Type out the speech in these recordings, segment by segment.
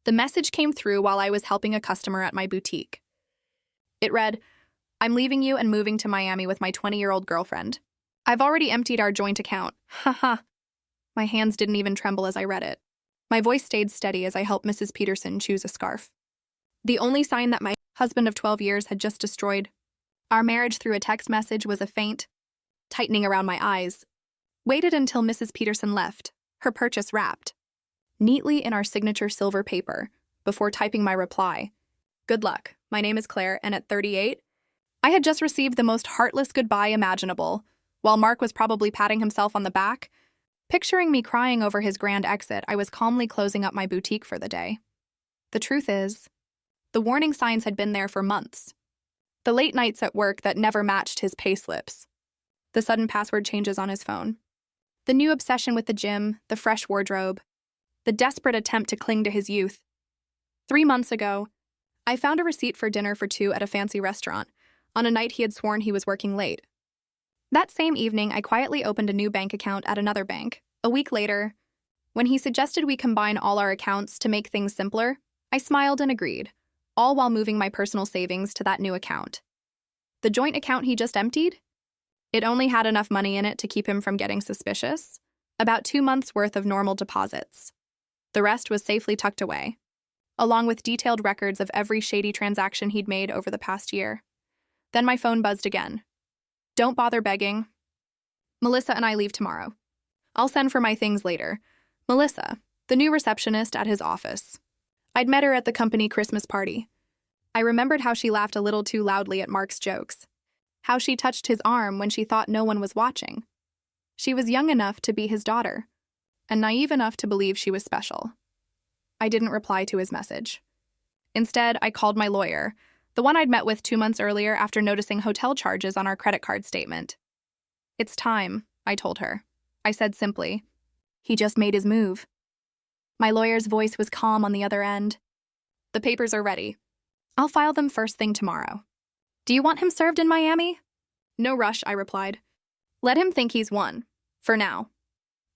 The message came through while I was helping a customer at my boutique. It read, "I'm leaving you and moving to Miami with my 20-year-old girlfriend. I've already emptied our joint account. Haha." My hands didn't even tremble as I read it. My voice stayed steady as I helped Mrs. Peterson choose a scarf. The only sign that my husband of 12 years had just destroyed our marriage through a text message was a faint tightening around my eyes. Waited until Mrs. Peterson left, her purchase wrapped neatly in our signature silver paper, before typing my reply. "Good luck. My name is Claire, and at 38, I had just received the most heartless goodbye imaginable, while Mark was probably patting himself on the back. Picturing me crying over his grand exit, I was calmly closing up my boutique for the day. The truth is, the warning signs had been there for months. The late nights at work that never matched his payslips. The sudden password changes on his phone. The new obsession with the gym, the fresh wardrobe. The desperate attempt to cling to his youth. 3 months ago, I found a receipt for dinner for 2 at a fancy restaurant, on a night he had sworn he was working late. That same evening, I quietly opened a new bank account at another bank. A week later, when he suggested we combine all our accounts to make things simpler, I smiled and agreed, all while moving my personal savings to that new account. The joint account he just emptied? It only had enough money in it to keep him from getting suspicious. About 2 months' worth of normal deposits. The rest was safely tucked away, along with detailed records of every shady transaction he'd made over the past year. Then my phone buzzed again. "Don't bother begging. Melissa and I leave tomorrow. I'll send for my things later." Melissa, the new receptionist at his office. I'd met her at the company Christmas party. I remembered how she laughed a little too loudly at Mark's jokes. How she touched his arm when she thought no one was watching. She was young enough to be his daughter, and naive enough to believe she was special. I didn't reply to his message. Instead, I called my lawyer, the one I'd met with 2 months earlier after noticing hotel charges on our credit card statement. "It's time," I told her. I said simply, "He just made his move." My lawyer's voice was calm on the other end. "The papers are ready. I'll file them first thing tomorrow. Do you want him served in Miami?" "No rush," I replied. "Let him think he's won. For now."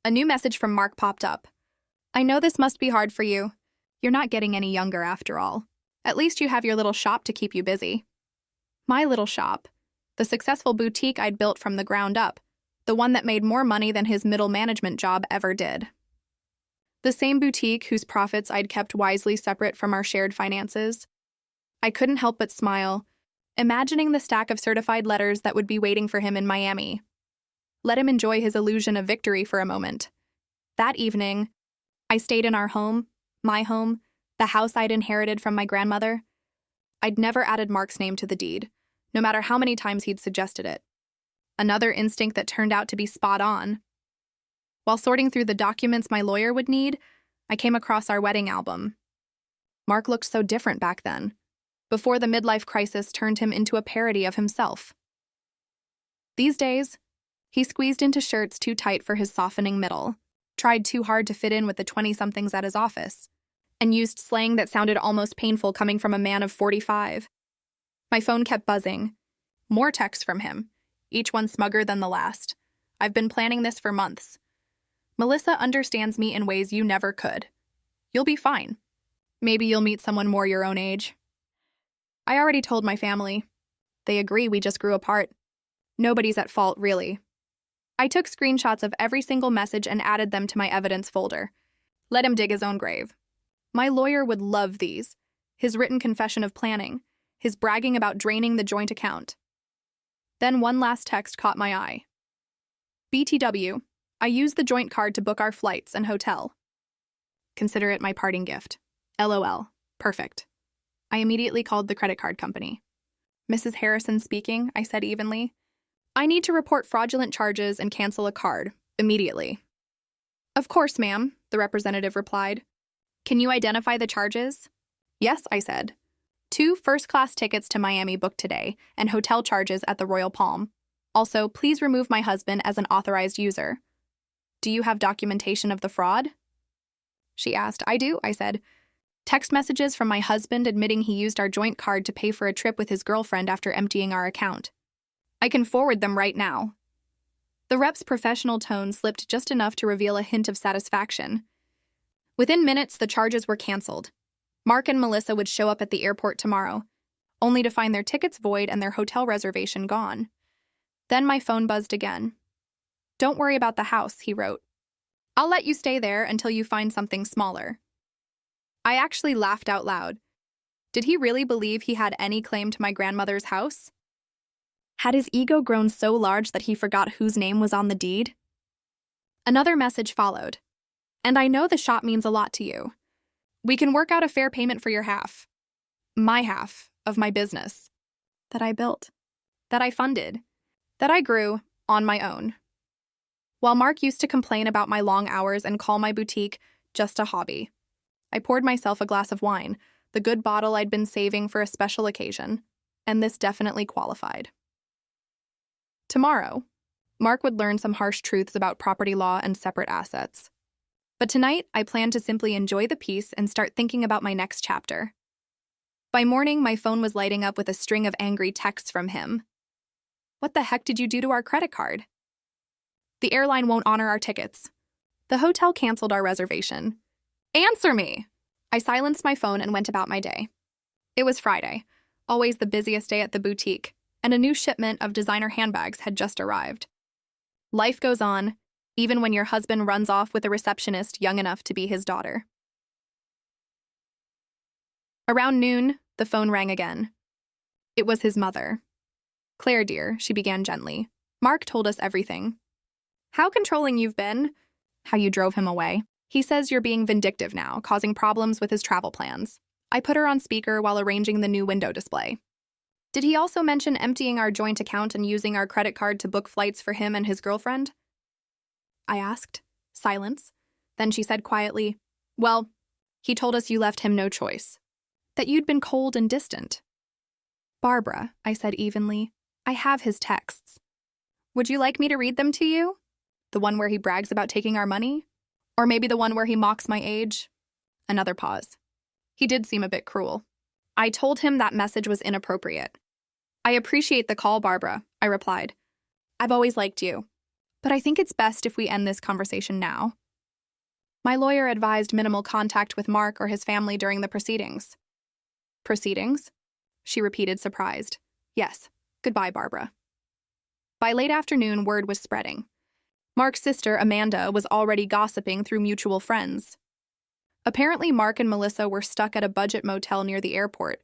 A new message from Mark popped up. "I know this must be hard for you. You're not getting any younger after all. At least you have your little shop to keep you busy." My little shop. The successful boutique I'd built from the ground up. The one that made more money than his middle management job ever did. The same boutique whose profits I'd kept wisely separate from our shared finances. I couldn't help but smile, imagining the stack of certified letters that would be waiting for him in Miami. Let him enjoy his illusion of victory for a moment. That evening, I stayed in our home, my home, the house I'd inherited from my grandmother. I'd never added Mark's name to the deed, no matter how many times he'd suggested it. Another instinct that turned out to be spot on. While sorting through the documents my lawyer would need, I came across our wedding album. Mark looked so different back then, before the midlife crisis turned him into a parody of himself. These days, he squeezed into shirts too tight for his softening middle, tried too hard to fit in with the 20-somethings at his office, and used slang that sounded almost painful coming from a man of 45. My phone kept buzzing. More texts from him, each one smugger than the last. "I've been planning this for months. Melissa understands me in ways you never could. You'll be fine. Maybe you'll meet someone more your own age." I already told my family. They agree we just grew apart. Nobody's at fault, really. I took screenshots of every single message and added them to my evidence folder. Let him dig his own grave. My lawyer would love these. His written confession of planning. His bragging about draining the joint account. Then one last text caught my eye. "BTW, I used the joint card to book our flights and hotel. Consider it my parting gift. LOL. Perfect." I immediately called the credit card company. "Mrs. Harrison speaking," I said evenly. "I need to report fraudulent charges and cancel a card, immediately." "Of course, ma'am," the representative replied. "Can you identify the charges?" "Yes," I said. 2 first-class tickets to Miami booked today, and hotel charges at the Royal Palm. Also, please remove my husband as an authorized user." "Do you have documentation of the fraud?" she asked. "I do," I said. "Text messages from my husband admitting he used our joint card to pay for a trip with his girlfriend after emptying our account. I can forward them right now." The rep's professional tone slipped just enough to reveal a hint of satisfaction. Within minutes, the charges were canceled, Mark and Melissa would show up at the airport tomorrow, only to find their tickets void and their hotel reservation gone. Then my phone buzzed again. "Don't worry about the house," he wrote. "I'll let you stay there until you find something smaller." I actually laughed out loud. Did he really believe he had any claim to my grandmother's house? Had his ego grown so large that he forgot whose name was on the deed? Another message followed. "And I know the shop means a lot to you. We can work out a fair payment for your half. My half of my business. That I built. That I funded. That I grew on my own." While Mark used to complain about my long hours and call my boutique just a hobby, I poured myself a glass of wine, the good bottle I'd been saving for a special occasion, and this definitely qualified. Tomorrow, Mark would learn some harsh truths about property law and separate assets. But tonight, I planned to simply enjoy the peace and start thinking about my next chapter. By morning, my phone was lighting up with a string of angry texts from him. "What the heck did you do to our credit card?" "The airline won't honor our tickets." "The hotel canceled our reservation." "Answer me!" I silenced my phone and went about my day. It was Friday, always the busiest day at the boutique, and a new shipment of designer handbags had just arrived. Life goes on, even when your husband runs off with a receptionist young enough to be his daughter. Around noon, the phone rang again. It was his mother. "Claire, dear," she began gently. "Mark told us everything. How controlling you've been. How you drove him away. He says you're being vindictive now, causing problems with his travel plans." I put her on speaker while arranging the new window display. "Did he also mention emptying our joint account and using our credit card to book flights for him and his girlfriend?" I asked. Silence. Then she said quietly, "Well, he told us you left him no choice. That you'd been cold and distant." "Barbara," I said evenly, "I have his texts. Would you like me to read them to you? The one where he brags about taking our money? Or maybe the one where he mocks my age?" Another pause. He did seem a bit cruel. I told him that message was inappropriate. "I appreciate the call, Barbara," I replied. "I've always liked you. But I think it's best if we end this conversation now." My lawyer advised minimal contact with Mark or his family during the proceedings. "Proceedings?" she repeated, surprised. "Yes. Goodbye, Barbara." By late afternoon, word was spreading. Mark's sister, Amanda, was already gossiping through mutual friends. Apparently, Mark and Melissa were stuck at a budget motel near the airport,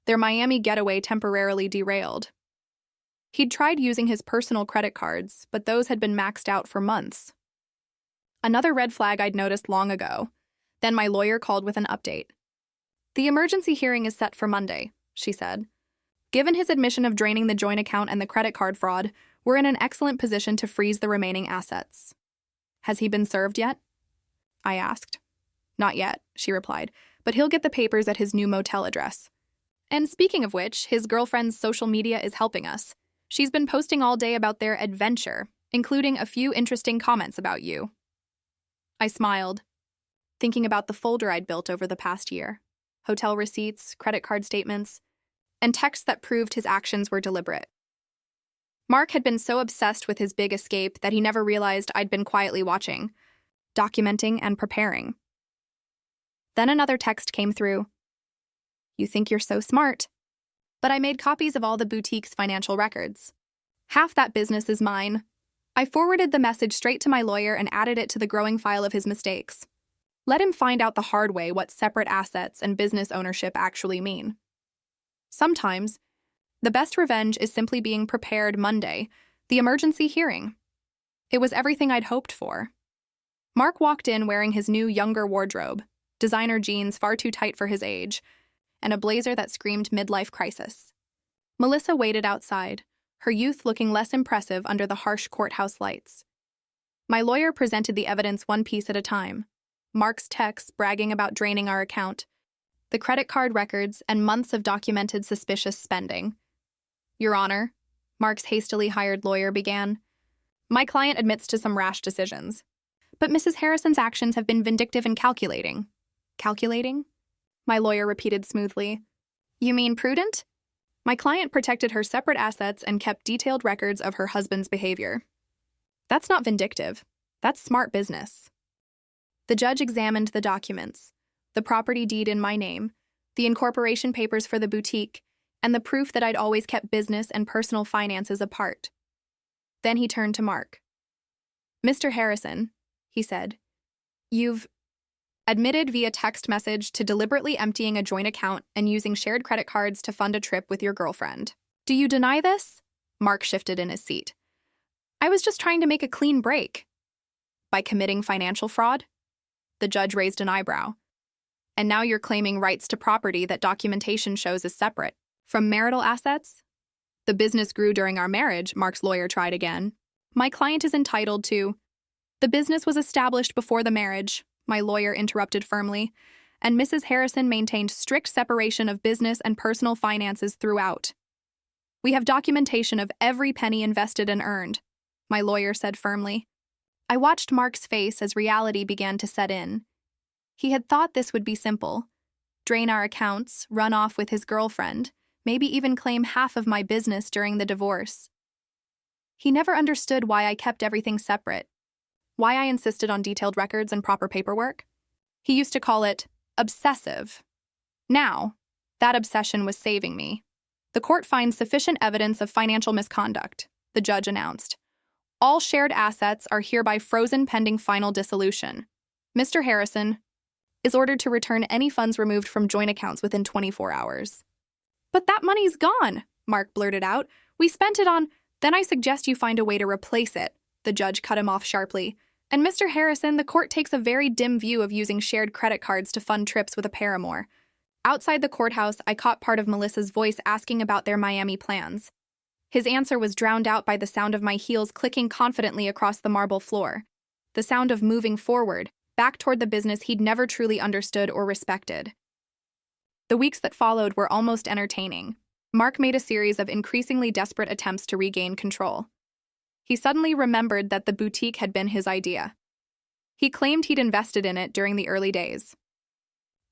their Miami getaway temporarily derailed. He'd tried using his personal credit cards, but those had been maxed out for months. Another red flag I'd noticed long ago. Then my lawyer called with an update. "The emergency hearing is set for Monday," she said. "Given his admission of draining the joint account and the credit card fraud, we're in an excellent position to freeze the remaining assets." "Has he been served yet?" I asked. "Not yet," she replied, "but he'll get the papers at his new motel address. And speaking of which, his girlfriend's social media is helping us. She's been posting all day about their adventure, including a few interesting comments about you." I smiled, thinking about the folder I'd built over the past year. Hotel receipts, credit card statements, and texts that proved his actions were deliberate. Mark had been so obsessed with his big escape that he never realized I'd been quietly watching, documenting and preparing. Then another text came through. "You think you're so smart. But I made copies of all the boutique's financial records. Half that business is mine." I forwarded the message straight to my lawyer and added it to the growing file of his mistakes. Let him find out the hard way what separate assets and business ownership actually mean. Sometimes, the best revenge is simply being prepared Monday, the emergency hearing. It was everything I'd hoped for. Mark walked in wearing his new younger wardrobe, designer jeans far too tight for his age, and a blazer that screamed midlife crisis. Melissa waited outside, her youth looking less impressive under the harsh courthouse lights. My lawyer presented the evidence one piece at a time. Mark's texts bragging about draining our account, the credit card records, and months of documented suspicious spending. "Your Honor," Mark's hastily hired lawyer began, "my client admits to some rash decisions. But Mrs. Harrison's actions have been vindictive and calculating." "Calculating?" My lawyer repeated smoothly. "You mean prudent?" My client protected her separate assets and kept detailed records of her husband's behavior. That's not vindictive. That's smart business. The judge examined the documents, the property deed in my name, the incorporation papers for the boutique, and the proof that I'd always kept business and personal finances apart. Then he turned to Mark. "Mr. Harrison," he said, "you've admitted via text message to deliberately emptying a joint account and using shared credit cards to fund a trip with your girlfriend. Do you deny this?" Mark shifted in his seat. "I was just trying to make a clean break." "By committing financial fraud?" The judge raised an eyebrow. "And now you're claiming rights to property that documentation shows is separate from marital assets?" "The business grew during our marriage," Mark's lawyer tried again. "My client is entitled to—" "The business was established before the marriage," my lawyer interrupted firmly, and Mrs. Harrison maintained strict separation of business and personal finances throughout. "We have documentation of every penny invested and earned," my lawyer said firmly. I watched Mark's face as reality began to set in. He had thought this would be simple. Drain our accounts, run off with his girlfriend, maybe even claim half of my business during the divorce. He never understood why I kept everything separate, why I insisted on detailed records and proper paperwork. He used to call it obsessive. Now, that obsession was saving me. "The court finds sufficient evidence of financial misconduct," the judge announced. "All shared assets are hereby frozen pending final dissolution. Mr. Harrison is ordered to return any funds removed from joint accounts within 24 hours. "But that money's gone," Mark blurted out. "We spent it on—" "Then I suggest you find a way to replace it," the judge cut him off sharply. "And Mr. Harrison, the court takes a very dim view of using shared credit cards to fund trips with a paramour." Outside the courthouse, I caught part of Melissa's voice asking about their Miami plans. His answer was drowned out by the sound of my heels clicking confidently across the marble floor. The sound of moving forward, back toward the business he'd never truly understood or respected. The weeks that followed were almost entertaining. Mark made a series of increasingly desperate attempts to regain control. He suddenly remembered that the boutique had been his idea. He claimed he'd invested in it during the early days.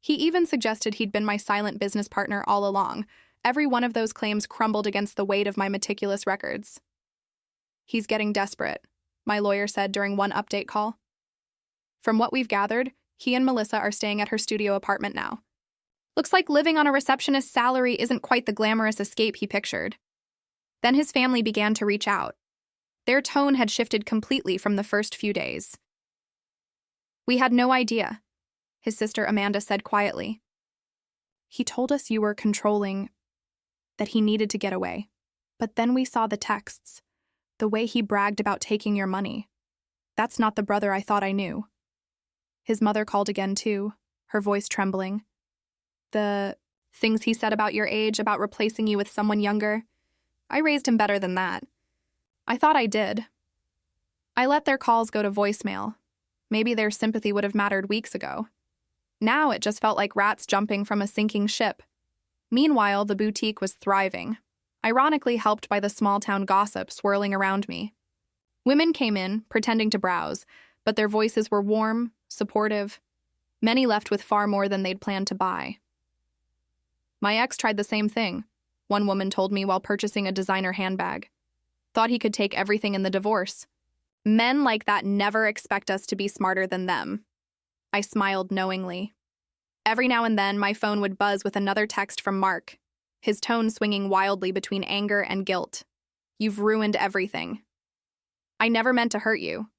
He even suggested he'd been my silent business partner all along. Every one of those claims crumbled against the weight of my meticulous records. "He's getting desperate," my lawyer said during one update call. "From what we've gathered, he and Melissa are staying at her studio apartment now. Looks like living on a receptionist's salary isn't quite the glamorous escape he pictured." Then his family began to reach out. Their tone had shifted completely from the first few days. "We had no idea," his sister Amanda said quietly. "He told us you were controlling, that he needed to get away. But then we saw the texts, the way he bragged about taking your money. That's not the brother I thought I knew." His mother called again too, her voice trembling. "The things he said about your age, about replacing you with someone younger, I raised him better than that. I thought I did. I let their calls go to voicemail. Maybe their sympathy would have mattered weeks ago. Now it just felt like rats jumping from a sinking ship." Meanwhile, the boutique was thriving, ironically helped by the small-town gossip swirling around me. Women came in, pretending to browse, but their voices were warm, supportive. Many left with far more than they'd planned to buy. "My ex tried the same thing," one woman told me while purchasing a designer handbag. "Thought he could take everything in the divorce. Men like that never expect us to be smarter than them." I smiled knowingly. Every now and then, my phone would buzz with another text from Mark, his tone swinging wildly between anger and guilt. "You've ruined everything. I never meant to hurt you.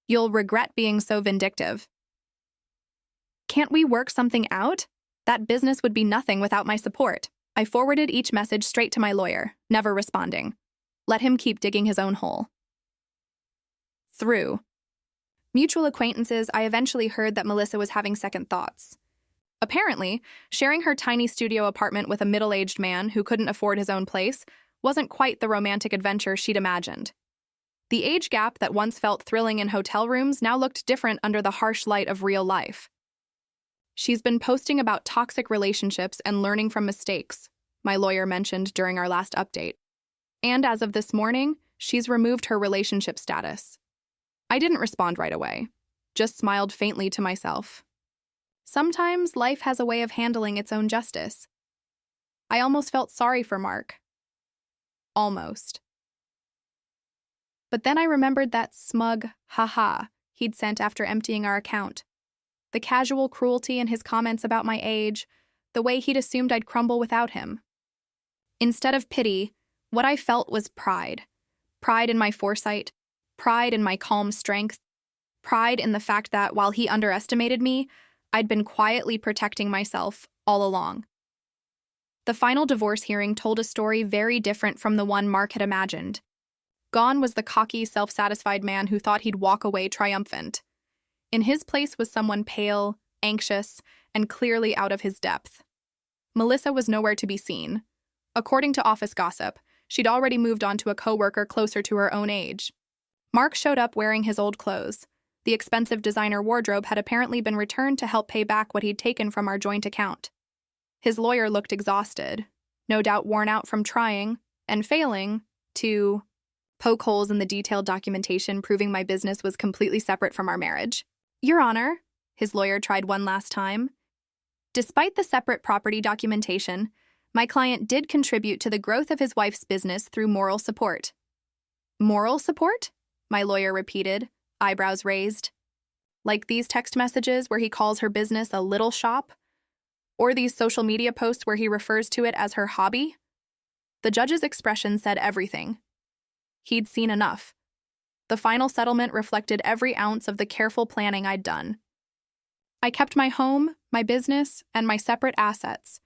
You'll regret being so vindictive. Can't we work something out? That business would be nothing without my support." I forwarded each message straight to my lawyer, never responding. Let him keep digging his own hole. Through mutual acquaintances, I eventually heard that Melissa was having second thoughts. Apparently, sharing her tiny studio apartment with a middle-aged man who couldn't afford his own place wasn't quite the romantic adventure she'd imagined. The age gap that once felt thrilling in hotel rooms now looked different under the harsh light of real life. "She's been posting about toxic relationships and learning from mistakes," my lawyer mentioned during our last update. "And as of this morning, she's removed her relationship status." I didn't respond right away, just smiled faintly to myself. Sometimes life has a way of handling its own justice. I almost felt sorry for Mark. Almost. But then I remembered that smug "ha-ha" he'd sent after emptying our account. The casual cruelty in his comments about my age, the way he'd assumed I'd crumble without him. Instead of pity, what I felt was pride. Pride in my foresight, pride in my calm strength, pride in the fact that while he underestimated me, I'd been quietly protecting myself all along. The final divorce hearing told a story very different from the one Mark had imagined. Gone was the cocky, self-satisfied man who thought he'd walk away triumphant. In his place was someone pale, anxious, and clearly out of his depth. Melissa was nowhere to be seen. According to office gossip, she'd already moved on to a coworker closer to her own age. Mark showed up wearing his old clothes. The expensive designer wardrobe had apparently been returned to help pay back what he'd taken from our joint account. His lawyer looked exhausted, no doubt worn out from trying, and failing, to poke holes in the detailed documentation proving my business was completely separate from our marriage. Your Honor, his lawyer tried one last time. Despite the separate property documentation, my client did contribute to the growth of his wife's business through moral support. Moral support? My lawyer repeated, eyebrows raised. Like these text messages where he calls her business a little shop? Or these social media posts where he refers to it as her hobby? The judge's expression said everything. He'd seen enough. The final settlement reflected every ounce of the careful planning I'd done. I kept my home, my business, and my separate assets.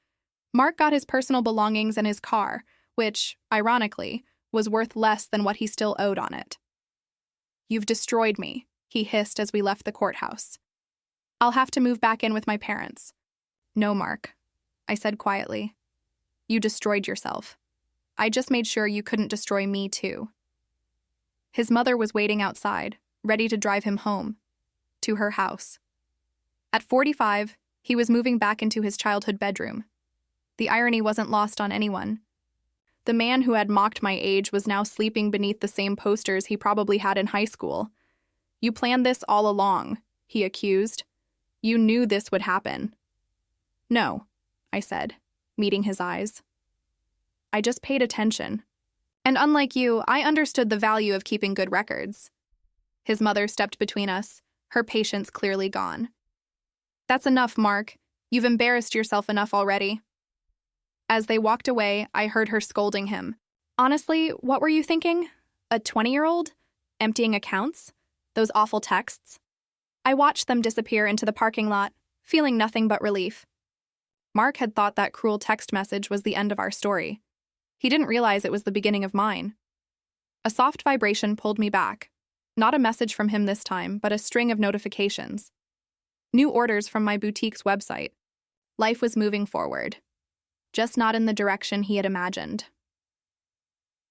Mark got his personal belongings and his car, which, ironically, was worth less than what he still owed on it. You've destroyed me, he hissed as we left the courthouse. I'll have to move back in with my parents. No, Mark, I said quietly. You destroyed yourself. I just made sure you couldn't destroy me too. His mother was waiting outside, ready to drive him home, to her house. At 45, he was moving back into his childhood bedroom. The irony wasn't lost on anyone. The man who had mocked my age was now sleeping beneath the same posters he probably had in high school. You planned this all along, he accused. You knew this would happen. No, I said, meeting his eyes. I just paid attention. And unlike you, I understood the value of keeping good records. His mother stepped between us, her patience clearly gone. That's enough, Mark. You've embarrassed yourself enough already. As they walked away, I heard her scolding him. Honestly, what were you thinking? A 20-year-old? Emptying accounts? Those awful texts? I watched them disappear into the parking lot, feeling nothing but relief. Mark had thought that cruel text message was the end of our story. He didn't realize it was the beginning of mine. A soft vibration pulled me back. Not a message from him this time, but a string of notifications. New orders from my boutique's website. Life was moving forward. Just not in the direction he had imagined.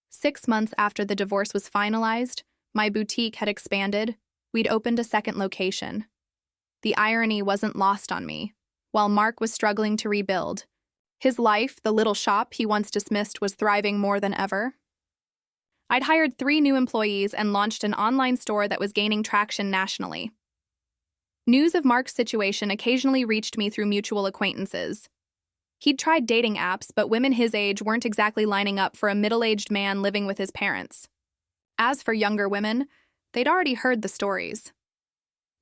6 months after the divorce was finalized, my boutique had expanded. We'd opened a second location. The irony wasn't lost on me. While Mark was struggling to rebuild, his life, the little shop he once dismissed, was thriving more than ever. I'd hired 3 new employees and launched an online store that was gaining traction nationally. News of Mark's situation occasionally reached me through mutual acquaintances. He'd tried dating apps, but women his age weren't exactly lining up for a middle-aged man living with his parents. As for younger women, they'd already heard the stories.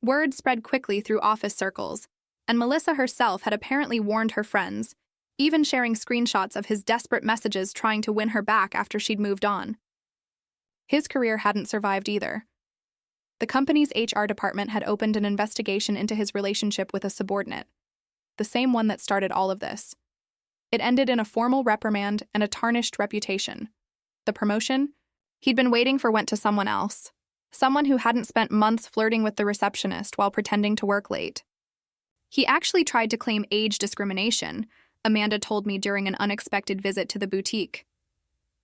Word spread quickly through office circles, and Melissa herself had apparently warned her friends, even sharing screenshots of his desperate messages trying to win her back after she'd moved on. His career hadn't survived either. The company's HR department had opened an investigation into his relationship with a subordinate, the same one that started all of this. It ended in a formal reprimand and a tarnished reputation. The promotion? He'd been waiting for went to someone else, someone who hadn't spent months flirting with the receptionist while pretending to work late. He actually tried to claim age discrimination, Amanda told me during an unexpected visit to the boutique.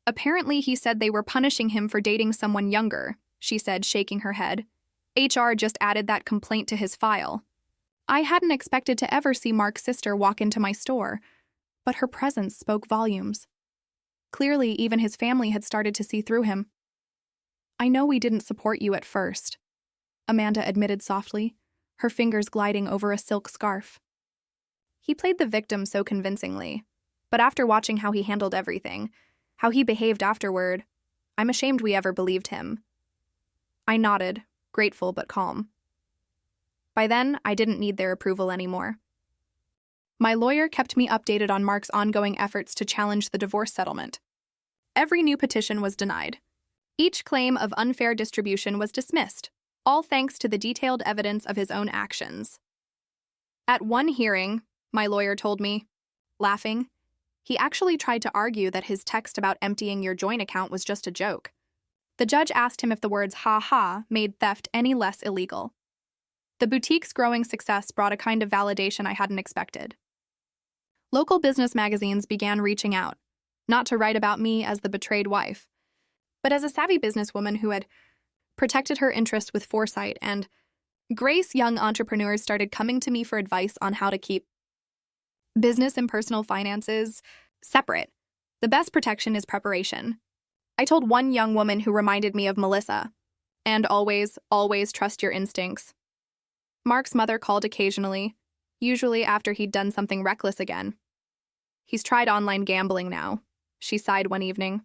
Apparently, he said they were punishing him for dating someone younger, she said, shaking her head. HR just added that complaint to his file. I hadn't expected to ever see Mark's sister walk into my store, but her presence spoke volumes. Clearly, even his family had started to see through him. I know we didn't support you at first, Amanda admitted softly, her fingers gliding over a silk scarf. He played the victim so convincingly, but after watching how he handled everything, how he behaved afterward, I'm ashamed we ever believed him. I nodded, grateful but calm. By then, I didn't need their approval anymore. My lawyer kept me updated on Mark's ongoing efforts to challenge the divorce settlement. Every new petition was denied. Each claim of unfair distribution was dismissed, all thanks to the detailed evidence of his own actions. At one hearing, my lawyer told me, laughing, he actually tried to argue that his text about emptying your joint account was just a joke. The judge asked him if the words "ha ha" made theft any less illegal. The boutique's growing success brought a kind of validation I hadn't expected. Local business magazines began reaching out, not to write about me as the betrayed wife, but as a savvy businesswoman who had protected her interest with foresight, and grace. Young entrepreneurs started coming to me for advice on how to keep business and personal finances separate. The best protection is preparation. I told one young woman who reminded me of Melissa, and always, always trust your instincts. Mark's mother called occasionally, usually after he'd done something reckless again. He's tried online gambling now, she sighed one evening.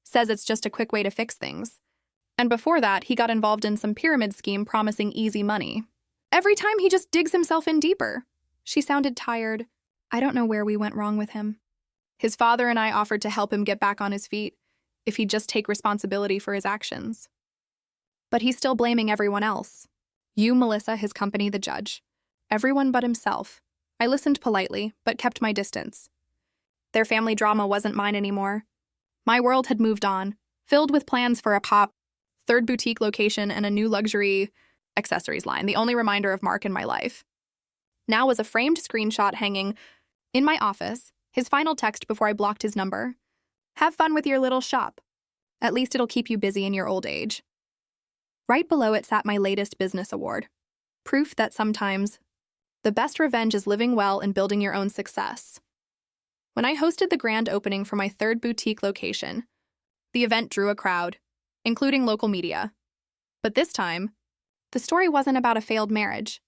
Says it's just a quick way to fix things. And before that, he got involved in some pyramid scheme promising easy money. Every time he just digs himself in deeper. She sounded tired. I don't know where we went wrong with him. His father and I offered to help him get back on his feet if he'd just take responsibility for his actions. But he's still blaming everyone else. You, Melissa, his company, the judge. Everyone but himself. I listened politely, but kept my distance. Their family drama wasn't mine anymore. My world had moved on, filled with plans for a third boutique location and a new luxury accessories line, the only reminder of Mark in my life. Now was a framed screenshot hanging in my office, his final text before I blocked his number. Have fun with your little shop. At least it'll keep you busy in your old age. Right below it sat my latest business award. Proof that sometimes the best revenge is living well and building your own success. When I hosted the grand opening for my third boutique location, the event drew a crowd, including local media. But this time, the story wasn't about a failed marriage.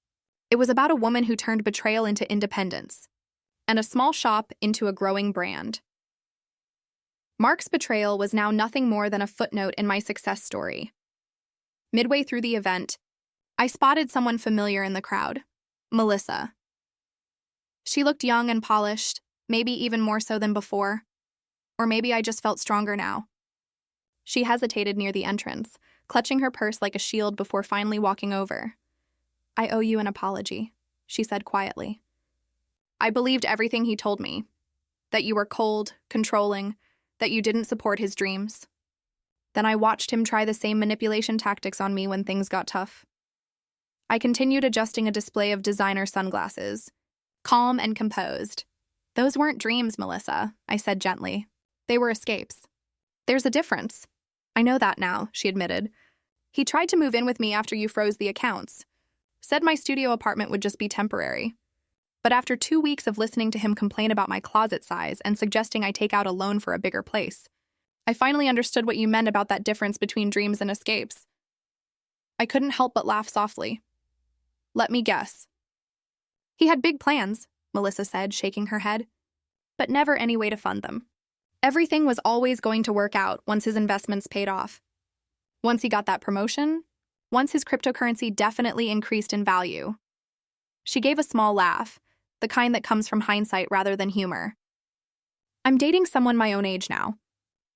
It was about a woman who turned betrayal into independence, and a small shop into a growing brand. Mark's betrayal was now nothing more than a footnote in my success story. Midway through the event, I spotted someone familiar in the crowd, Melissa. She looked young and polished, maybe even more so than before. Or maybe I just felt stronger now. She hesitated near the entrance, clutching her purse like a shield before finally walking over. I owe you an apology, she said quietly. I believed everything he told me. That you were cold, controlling, that you didn't support his dreams. Then I watched him try the same manipulation tactics on me when things got tough. I continued adjusting a display of designer sunglasses, calm and composed. Those weren't dreams, Melissa, I said gently. They were escapes. There's a difference. I know that now, she admitted. He tried to move in with me after you froze the accounts. Said my studio apartment would just be temporary. But after 2 weeks of listening to him complain about my closet size and suggesting I take out a loan for a bigger place, I finally understood what you meant about that difference between dreams and escapes. I couldn't help but laugh softly. Let me guess. He had big plans, Melissa said, shaking her head, but never any way to fund them. Everything was always going to work out once his investments paid off. Once he got that promotion, once his cryptocurrency definitely increased in value. She gave a small laugh, the kind that comes from hindsight rather than humor. I'm dating someone my own age now.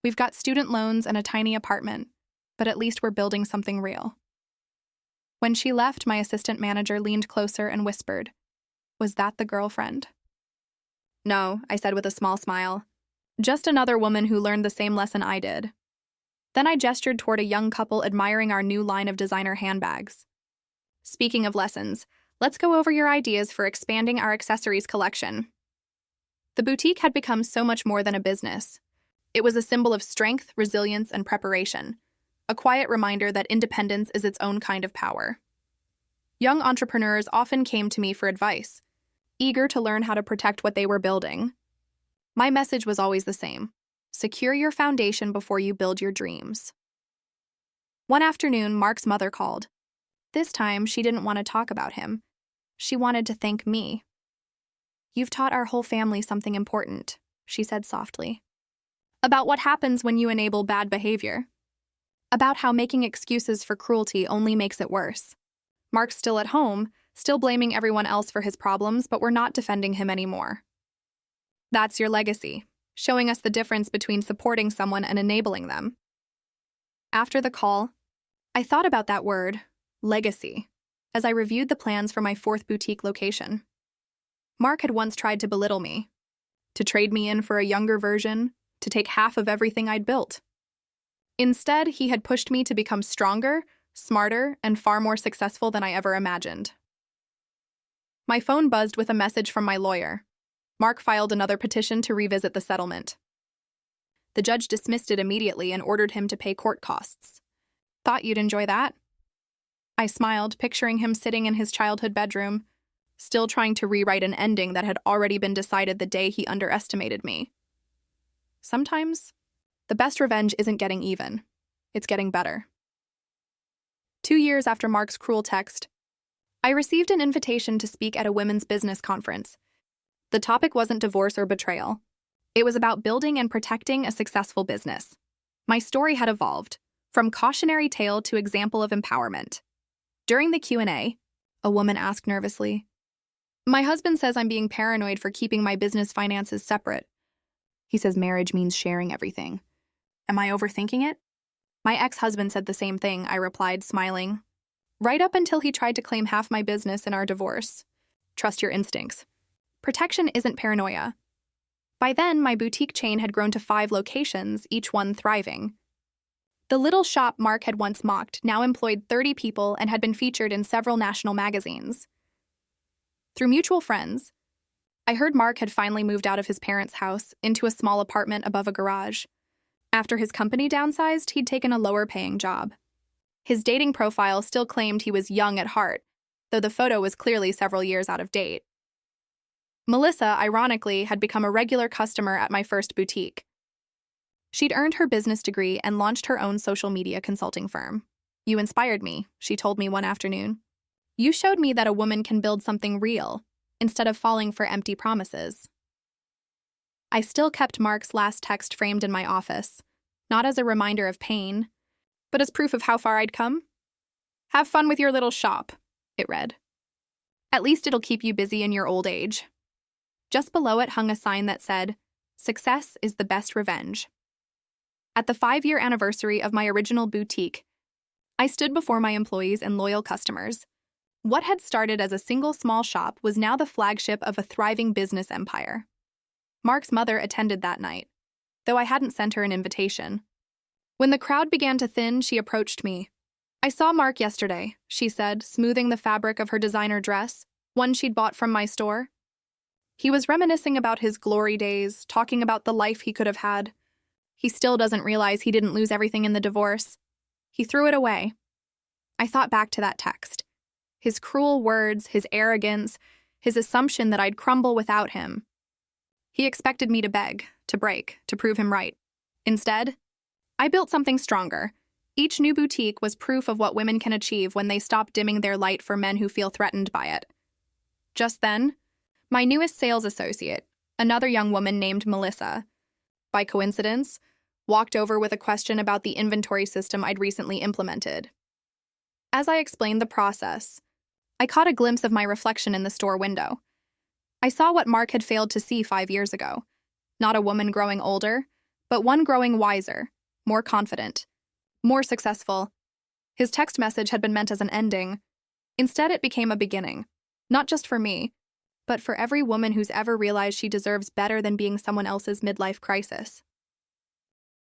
We've got student loans and a tiny apartment, but at least we're building something real. When she left, my assistant manager leaned closer and whispered, "Was that the girlfriend?" No, I said with a small smile. Just another woman who learned the same lesson I did. Then I gestured toward a young couple admiring our new line of designer handbags. Speaking of lessons, let's go over your ideas for expanding our accessories collection. The boutique had become so much more than a business. It was a symbol of strength, resilience, and preparation, a quiet reminder that independence is its own kind of power. Young entrepreneurs often came to me for advice, eager to learn how to protect what they were building. My message was always the same: secure your foundation before you build your dreams. One afternoon, Mark's mother called. This time, she didn't want to talk about him. She wanted to thank me. "You've taught our whole family something important," she said softly. "About what happens when you enable bad behavior. About how making excuses for cruelty only makes it worse. Mark's still at home, still blaming everyone else for his problems, but we're not defending him anymore. That's your legacy, showing us the difference between supporting someone and enabling them. After the call, I thought about that word, legacy, as I reviewed the plans for my fourth boutique location. Mark had once tried to belittle me, to trade me in for a younger version, to take half of everything I'd built. Instead, he had pushed me to become stronger, smarter, and far more successful than I ever imagined. My phone buzzed with a message from my lawyer. Mark filed another petition to revisit the settlement. The judge dismissed it immediately and ordered him to pay court costs. Thought you'd enjoy that? I smiled, picturing him sitting in his childhood bedroom, still trying to rewrite an ending that had already been decided the day he underestimated me. Sometimes, the best revenge isn't getting even. It's getting better. 2 years after Mark's cruel text, I received an invitation to speak at a women's business conference. The topic wasn't divorce or betrayal. It was about building and protecting a successful business. My story had evolved, from cautionary tale to example of empowerment. During the Q&A, a woman asked nervously, "My husband says I'm being paranoid for keeping my business finances separate. He says marriage means sharing everything. Am I overthinking it?" My ex-husband said the same thing, I replied, smiling. Right up until he tried to claim half my business in our divorce. Trust your instincts. Protection isn't paranoia. By then, my boutique chain had grown to 5 locations, each one thriving. The little shop Mark had once mocked now employed 30 people and had been featured in several national magazines. Through mutual friends, I heard Mark had finally moved out of his parents' house into a small apartment above a garage. After his company downsized, he'd taken a lower-paying job. His dating profile still claimed he was young at heart, though the photo was clearly several years out of date. Melissa, ironically, had become a regular customer at my first boutique. She'd earned her business degree and launched her own social media consulting firm. "You inspired me," she told me one afternoon. "You showed me that a woman can build something real, instead of falling for empty promises." I still kept Mark's last text framed in my office, not as a reminder of pain, but as proof of how far I'd come. "Have fun with your little shop," it read. "At least it'll keep you busy in your old age." Just below it hung a sign that said, "Success is the best revenge." At the 5-year anniversary of my original boutique, I stood before my employees and loyal customers. What had started as a single small shop was now the flagship of a thriving business empire. Mark's mother attended that night, though I hadn't sent her an invitation. When the crowd began to thin, she approached me. "I saw Mark yesterday," she said, smoothing the fabric of her designer dress, one she'd bought from my store. "He was reminiscing about his glory days, talking about the life he could have had. He still doesn't realize he didn't lose everything in the divorce. He threw it away." I thought back to that text. His cruel words, his arrogance, his assumption that I'd crumble without him. He expected me to beg, to break, to prove him right. Instead, I built something stronger. Each new boutique was proof of what women can achieve when they stop dimming their light for men who feel threatened by it. Just then, my newest sales associate, another young woman named Melissa, by coincidence, walked over with a question about the inventory system I'd recently implemented. As I explained the process, I caught a glimpse of my reflection in the store window. I saw what Mark had failed to see 5 years ago. Not a woman growing older, but one growing wiser, more confident, more successful. His text message had been meant as an ending. Instead, it became a beginning, not just for me, but for every woman who's ever realized she deserves better than being someone else's midlife crisis.